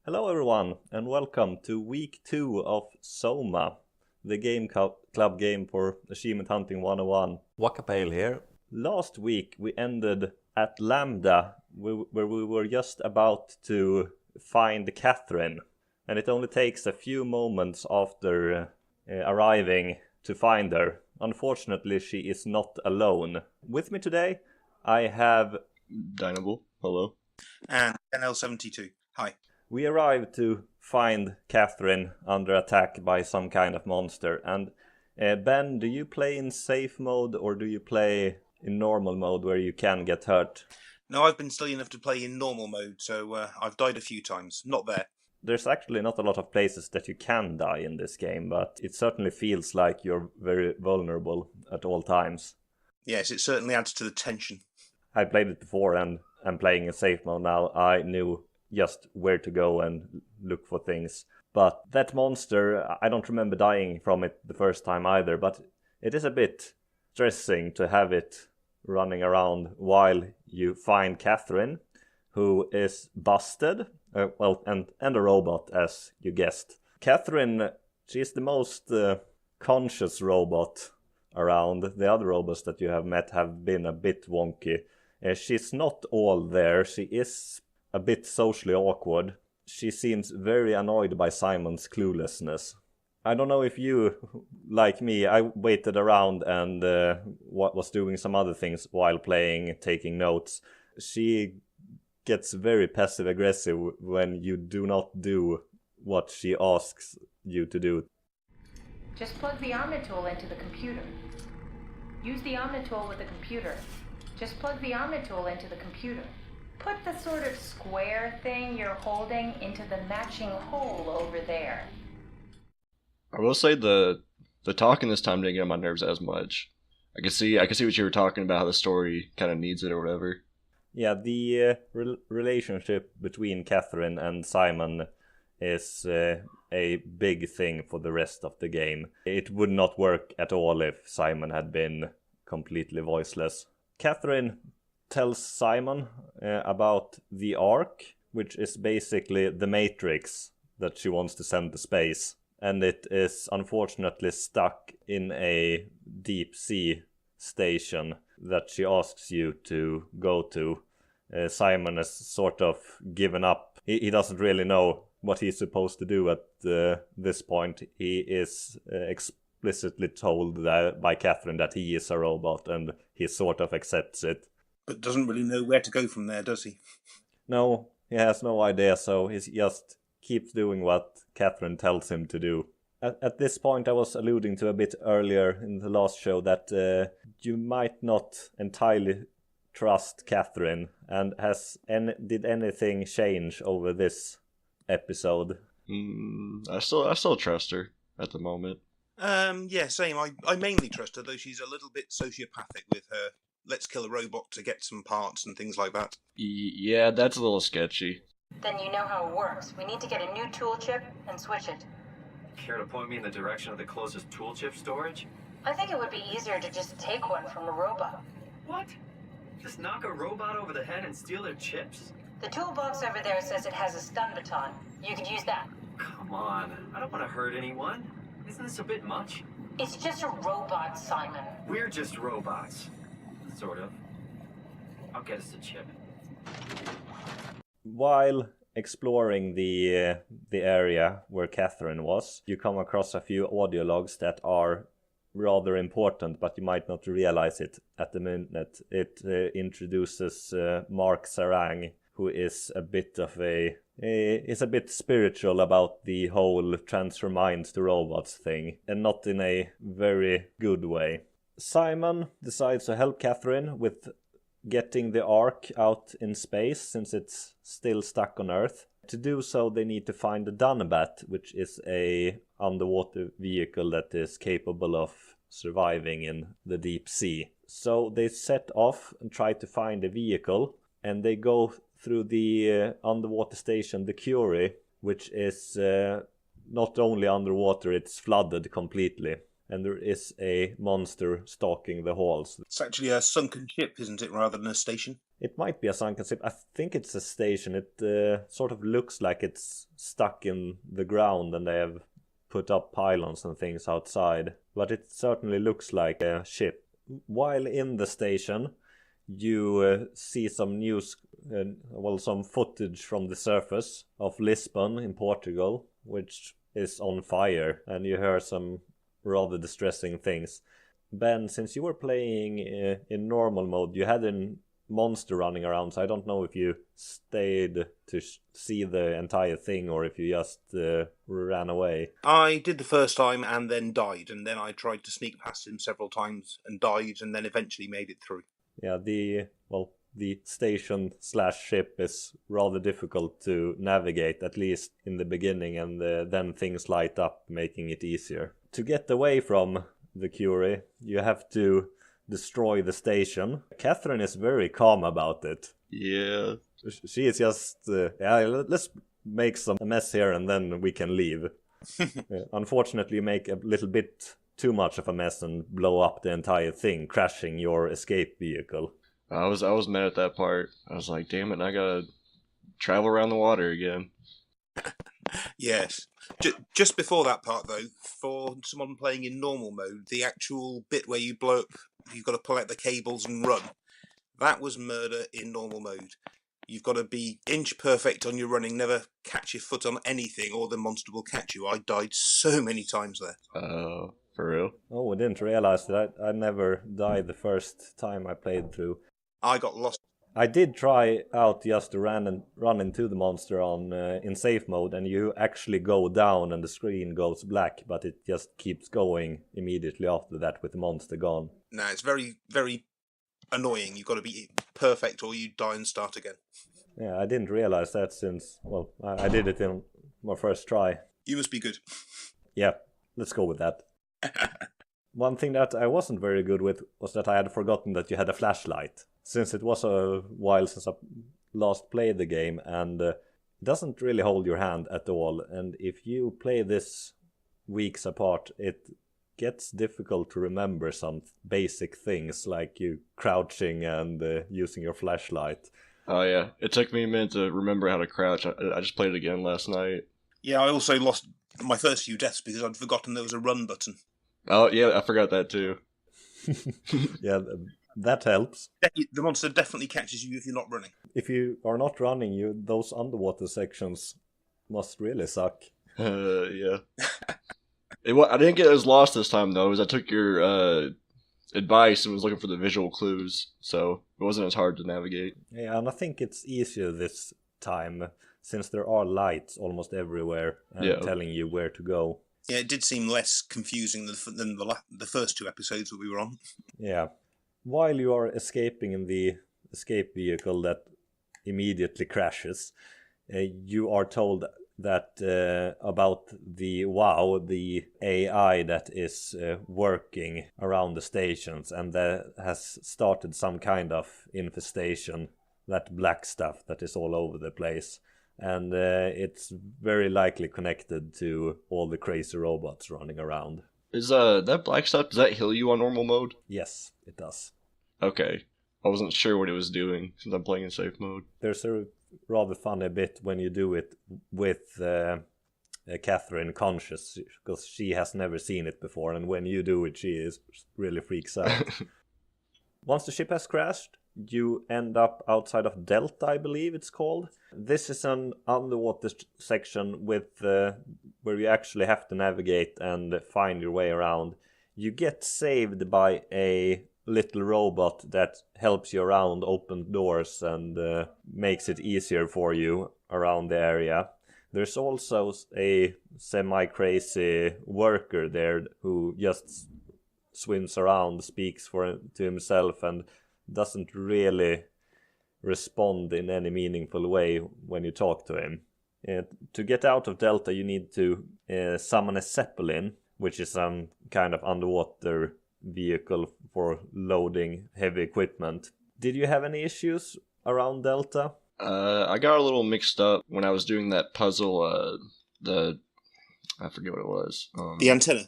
Hello everyone, and welcome to week 2 of SOMA, the game club game for Achievement Hunting 101. Wakapeil here. Last week we ended at Lambda, where we were just about to find Catherine, and it only takes a few moments after arriving to find her. Unfortunately, she is not alone. With me today, I have Dinobull, hello. And NL72, hi. We arrived to find Catherine under attack by some kind of monster. And Ben, do you play in safe mode or do you play in normal mode where you can get hurt? No, I've been silly enough to play in normal mode, so I've died a few times. Not there. There's actually not a lot of places that you can die in this game, but it certainly feels like you're very vulnerable at all times. Yes, it certainly adds to the tension. I played it before and I'm playing in safe mode now. I knew just where to go and look for things. But that monster, I don't remember dying from it the first time either, but it is a bit stressing to have it running around while you find Catherine, who is busted, and a robot, as you guessed. Catherine, she's the most conscious robot around. The other robots that you have met have been a bit wonky. She's not all there. She is a bit socially awkward. She seems very annoyed by Simon's cluelessness. I don't know if you, like me, I waited around and was doing some other things while playing, taking notes. She gets very passive-aggressive when you do not do what she asks you to do. Just plug the Omnitool into the computer. Use the Omnitool with the computer. Just plug the Omnitool into the computer. Put the sort of square thing you're holding into the matching hole over there. I will say the talking this time didn't get on my nerves as much. I can see what you were talking about, how the story kind of needs it or whatever. Yeah, the relationship between Catherine and Simon is a big thing for the rest of the game. It would not work at all if Simon had been completely voiceless. Catherine tells Simon about the Ark, which is basically the Matrix that she wants to send to space. And it is unfortunately stuck in a deep sea station that she asks you to go to. Simon has sort of given up. He doesn't really know what he's supposed to do at this point. He is explicitly told by Catherine that he is a robot, and he sort of accepts it. But doesn't really know where to go from there, does he? No, he has no idea, so he just keeps doing what Catherine tells him to do. At this point, I was alluding to a bit earlier in the last show that you might not entirely trust Catherine, and did anything change over this episode? I still trust her at the moment. Yeah, same. I mainly trust her, though she's a little bit sociopathic with her let's kill a robot to get some parts and things like that. Yeah, that's a little sketchy. Then you know how it works. We need to get a new tool chip and switch it. Care to point me in the direction of the closest tool chip storage? I think it would be easier to just take one from a robot. What? Just knock a robot over the head and steal their chips? The toolbox over there says it has a stun baton. You could use that. Come on, I don't want to hurt anyone. Isn't this a bit much? It's just a robot, Simon. We're just robots. Sort of. I'll get us a chip. While exploring the area where Catherine was, you come across a few audio logs that are rather important, but you might not realize it at the minute. It introduces Mark Sarang, who is a bit spiritual about the whole transfer minds to robots thing, and not in a very good way. Simon decides to help Catherine with getting the Ark out in space, since it's still stuck on Earth. To do so, they need to find the Dinobull, which is a underwater vehicle that is capable of surviving in the deep sea. So they set off and try to find a vehicle, and they go through the underwater station, the Curie, which is not only underwater, it's flooded completely. and there is a monster stalking the halls. It's actually a sunken ship, isn't it, rather than a station? It might be a sunken ship. I think it's a station. It sort of looks like it's stuck in the ground and they have put up pylons and things outside. But it certainly looks like a ship. While in the station, you see some news, some footage from the surface of Lisbon in Portugal, which is on fire, and you hear some rather distressing things. Ben, since you were playing in normal mode, you had a monster running around, so I don't know if you stayed to see the entire thing or if you just ran away. I did the first time and then died, and then I tried to sneak past him several times and died, and then eventually made it through. Yeah, the station/ship is rather difficult to navigate, at least in the beginning, and then things light up, making it easier. To get away from the Curie, you have to destroy the station. Catherine is very calm about it. Yeah. She is just, let's make some mess here and then we can leave. Unfortunately, you make a little bit too much of a mess and blow up the entire thing, crashing your escape vehicle. I was mad at that part. I was like, damn it, I gotta travel around the water again. Yes. Just before that part, though, for someone playing in normal mode, the actual bit where you blow up, you've got to pull out the cables and run. That was murder in normal mode. You've got to be inch perfect on your running, never catch your foot on anything or the monster will catch you. I died so many times there. For real? Oh, I didn't realize that. I never died the first time I played through. I got lost. I did try out just to run into the monster in safe mode, and you actually go down and the screen goes black, but it just keeps going immediately after that with the monster gone. No, it's very, very annoying. You've got to be perfect or you die and start again. Yeah, I didn't realize that since, I did it in my first try. You must be good. Yeah, let's go with that. One thing that I wasn't very good with was that I had forgotten that you had a flashlight. Since it was a while since I last played the game, and it doesn't really hold your hand at all. And if you play this weeks apart, it gets difficult to remember some basic things like you crouching and using your flashlight. Oh yeah, it took me a minute to remember how to crouch. I just played it again last night. Yeah, I also lost my first few deaths because I'd forgotten there was a run button. Oh yeah, I forgot that too. Yeah, that helps. The monster definitely catches you if you're not running. If you are not running, those underwater sections must really suck. Yeah. I didn't get as lost this time though, as I took your advice and was looking for the visual clues, so it wasn't as hard to navigate. Yeah, and I think it's easier this time since there are lights almost everywhere and telling you where to go. Yeah, it did seem less confusing than the first two episodes that we were on. Yeah. While you are escaping in the escape vehicle that immediately crashes, you are told that about the AI that is working around the stations and that has started some kind of infestation, that black stuff that is all over the place. And it's very likely connected to all the crazy robots running around. Is that black stuff, does that heal you on normal mode? Yes, it does. Okay. I wasn't sure what it was doing since I'm playing in safe mode. There's a rather funny bit when you do it with Catherine conscious, because she has never seen it before, and when you do it, she really freaks out. Once the ship has crashed, you end up outside of Delta, I believe it's called. This is an underwater section with where you actually have to navigate and find your way around. You get saved by a little robot that helps you around, open doors, and makes it easier for you around the area. There's also a semi-crazy worker there who just swims around, speaks to himself, and doesn't really respond in any meaningful way when you talk to him. To get out of Delta, you need to summon a Zeppelin, which is some kind of underwater vehicle for loading heavy equipment. Did you have any issues around Delta? I got a little mixed up when I was doing that puzzle, I forget what it was. The antenna?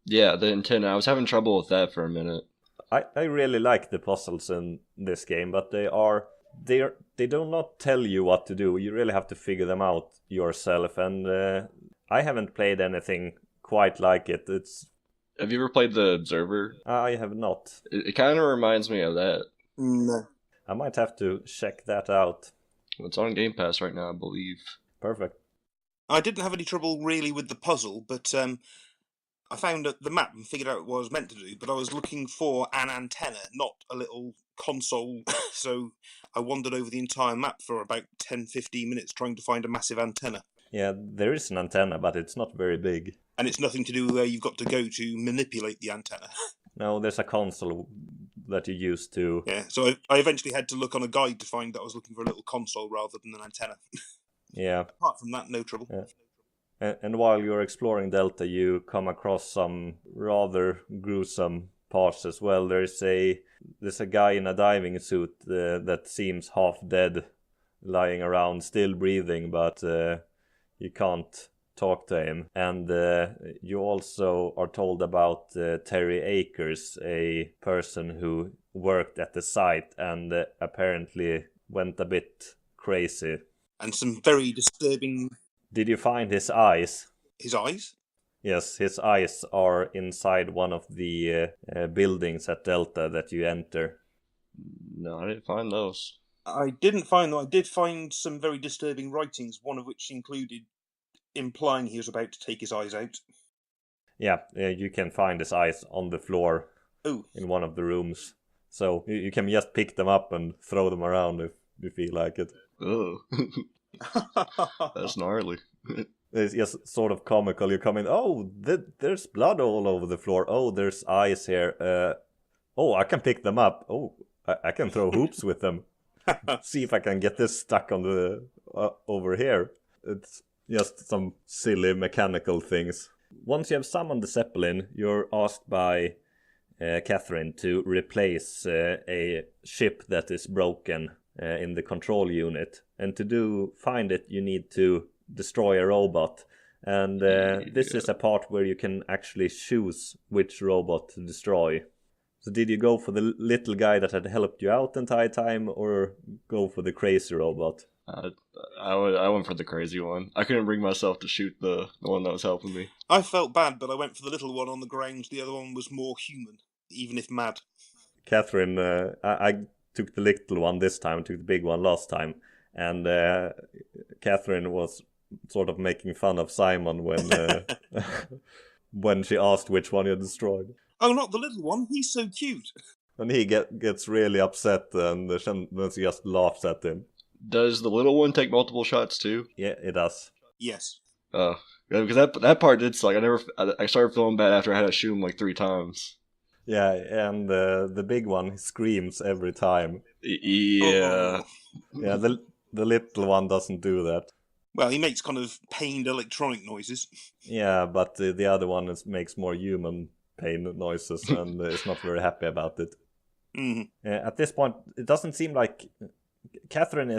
Yeah, the antenna. I was having trouble with that for a minute. I really like the puzzles in this game, but they do not tell you what to do. You really have to figure them out yourself, and I haven't played anything quite like it. Have you ever played The Observer? I have not. It kind of reminds me of that. No. I might have to check that out. It's on Game Pass right now, I believe. Perfect. I didn't have any trouble really with the puzzle, but I found the map and figured out what I was meant to do, but I was looking for an antenna, not a little console, so I wandered over the entire map for about 10-15 minutes trying to find a massive antenna. Yeah, there is an antenna, but it's not very big. And it's nothing to do with where you've got to go to manipulate the antenna. No, there's a console that you use to... Yeah, so I eventually had to look on a guide to find that I was looking for a little console rather than an antenna. Yeah. Apart from that, no trouble. Yeah. And while you're exploring Delta, you come across some rather gruesome parts as well. There's a guy in a diving suit that seems half dead, lying around, still breathing, but you can't talk to him. And you also are told about Terry Akers, a person who worked at the site and apparently went a bit crazy. And some very disturbing... Did you find his eyes? His eyes? Yes, his eyes are inside one of the buildings at Delta that you enter. No, I didn't find those. I didn't find them. I did find some very disturbing writings, one of which included implying he was about to take his eyes out. Yeah, you can find his eyes on the floor Oh. in one of the rooms. So you can just pick them up and throw them around if you feel like it. Oh. That's gnarly. It's just sort of comical. You come in, oh, there's blood all over the floor. Oh, there's eyes here. Oh, I can pick them up. Oh, I can throw hoops with them. See if I can get this stuck on the over here. It's just some silly mechanical things. Once you have summoned the Zeppelin, you're asked by Catherine to replace a ship that is broken in the control unit. And to find it, you need to destroy a robot. And this is a part where you can actually choose which robot to destroy. So did you go for the little guy that had helped you out the entire time, or go for the crazy robot? I went for the crazy one. I couldn't bring myself to shoot the one that was helping me. I felt bad, but I went for the little one on the ground. The other one was more human, even if mad. Catherine, I took the little one this time, took the big one last time. And Catherine was sort of making fun of Simon when when she asked which one you destroyed. Oh, not the little one. He's so cute. And he gets really upset and she just laughs at him. Does the little one take multiple shots too? Yeah, it does. Yes. Oh, yeah, because that part did suck. I started feeling bad after I had to shoot him like 3 times. Yeah, and the big one screams every time. Yeah. Oh. Yeah, the little one doesn't do that. Well, he makes kind of pained electronic noises. Yeah, but the other one makes more human pain noises and is not very happy about it. Mm-hmm. At this point, it doesn't seem like Catherine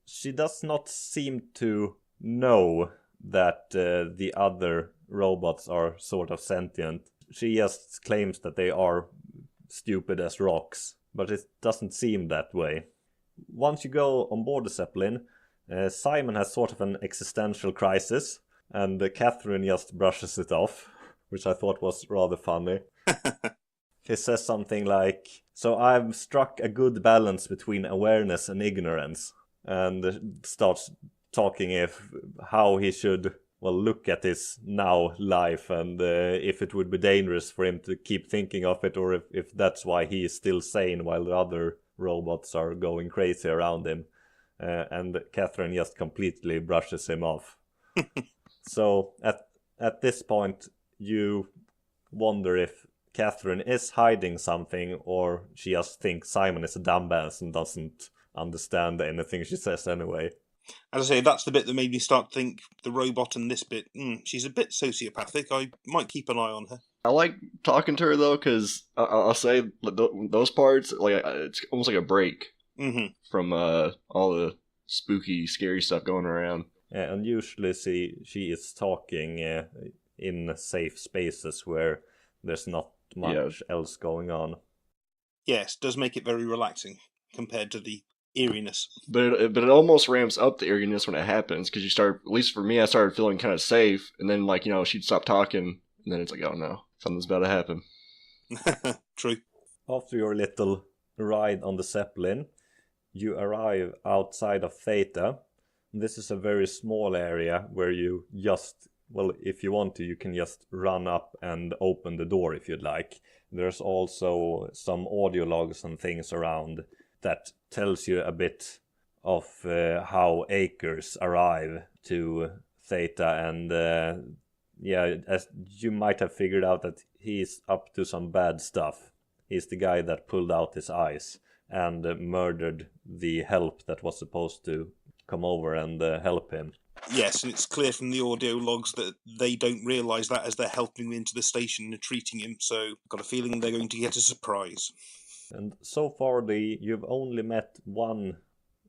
she does not seem to know that the other robots are sort of sentient. She just claims that they are stupid as rocks, but it doesn't seem that way. Once you go on board the Zeppelin, Simon has sort of an existential crisis, and Catherine just brushes it off, which I thought was rather funny. He says something like, "So I've struck a good balance between awareness and ignorance," and starts talking how he should look at his now life, and if it would be dangerous for him to keep thinking of it, or if that's why he is still sane while the other robots are going crazy around him. And Catherine just completely brushes him off. So at this point, you wonder if Catherine is hiding something, or she just thinks Simon is a dumbass and doesn't understand anything she says anyway. As I say, that's the bit that made me start to think the robot and this bit, she's a bit sociopathic. I might keep an eye on her. I like talking to her though, because I'll say those parts, like it's almost like a break from all the spooky, scary stuff going around. Yeah, and usually she is talking in safe spaces where there's not much else going on. Yes, does make it very relaxing compared to the eeriness. But it almost ramps up the eeriness when it happens, because you start, at least for me, I started feeling kind of safe, and then like, she'd stop talking, and then it's like, oh no, something's about to happen. True. After your little ride on the Zeppelin, you arrive outside of Theta. This is a very small area where you just, well, if you want to, you can just run up and open the door if you'd like. There's also some audio logs and things around that tells you a bit of how Akers arrive to Theta, and as you might have figured out that he's up to some bad stuff. He's the guy that pulled out his eyes and murdered the help that was supposed to come over and help him. Yes, and it's clear from the audio logs that they don't realise that as they're helping him into the station and treating him, so I've got a feeling they're going to get a surprise. And so far you've only met one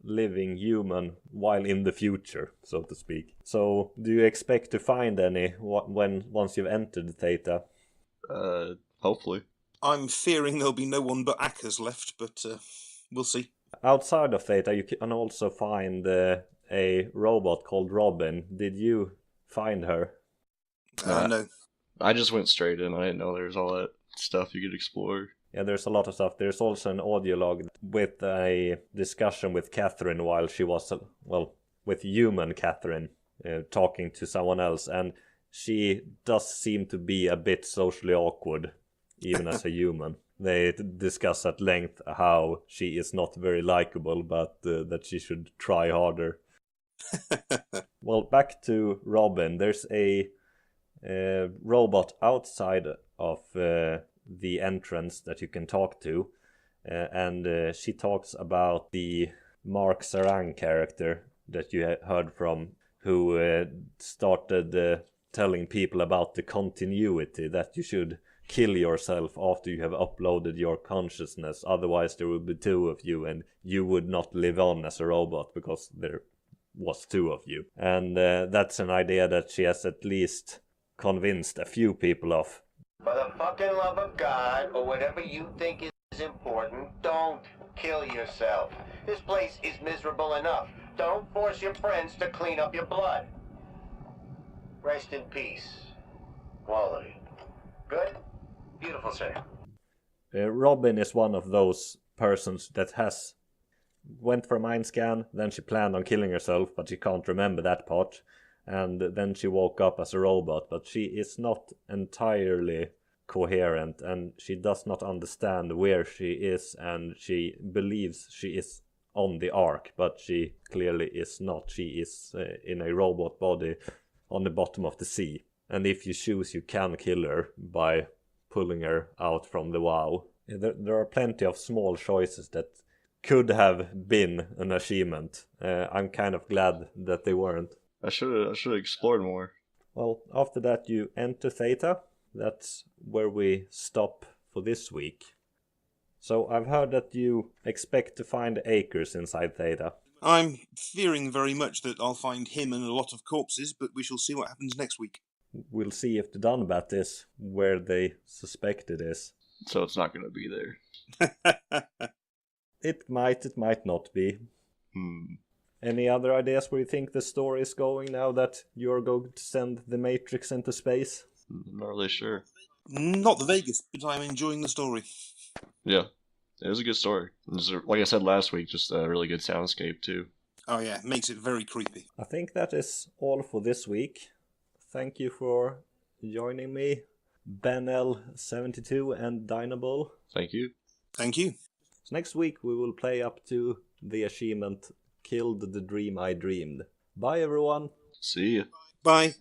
living human while in the future, so to speak. So do you expect to find any once you've entered Theta? Hopefully. I'm fearing there'll be no one but Akers left, but we'll see. Outside of Theta you can also find a robot called Robin. Did you find her? No. I just went straight in. I didn't know there was all that stuff you could explore. Yeah, there's a lot of stuff. There's also an audio log with a discussion with Catherine while she was, with human Catherine talking to someone else. And she does seem to be a bit socially awkward, even as a human. They discuss at length how she is not very likable, but that she should try harder. Well, back to Robin. There's a robot outside of the entrance that you can talk to, and she talks about the Mark Sarang character that you heard from, who started telling people about the continuity, that you should kill yourself after you have uploaded your consciousness, otherwise there would be two of you and you would not live on as a robot because there was two of you. And that's an idea that she has at least convinced a few people of. For the fucking love of God, or whatever you think is important, don't kill yourself. This place is miserable enough. Don't force your friends to clean up your blood. Rest in peace. Quality. Good? Beautiful, sir. Robin is one of those persons that went for a mind scan, then she planned on killing herself, but she can't remember that part. And then she woke up as a robot, but she is not entirely coherent, and she does not understand where she is, and she believes she is on the Ark, but she clearly is not. She is in a robot body on the bottom of the sea. And if you choose, you can kill her by pulling her out from the WoW. There are plenty of small choices that could have been an achievement. I'm kind of glad that they weren't. I should have explored more. Well, after that you enter Theta. That's where we stop for this week. So I've heard that you expect to find Akers inside Theta. I'm fearing very much that I'll find him and a lot of corpses, but we shall see what happens next week. We'll see if the Dunbat is where they suspect it is. So it's not going to be there. It might not be. Any other ideas where you think the story is going now that you're going to send the Matrix into space? I'm not really sure. Not the Vegas, but I'm enjoying the story. Yeah, it was a good story. Like I said last week, just a really good soundscape too. Oh yeah, makes it very creepy. I think that is all for this week. Thank you for joining me, BenL72 and Dinobull. Thank you. Thank you. So next week we will play up to the achievement Killed the Dream I Dreamed. Bye everyone. See ya. Bye.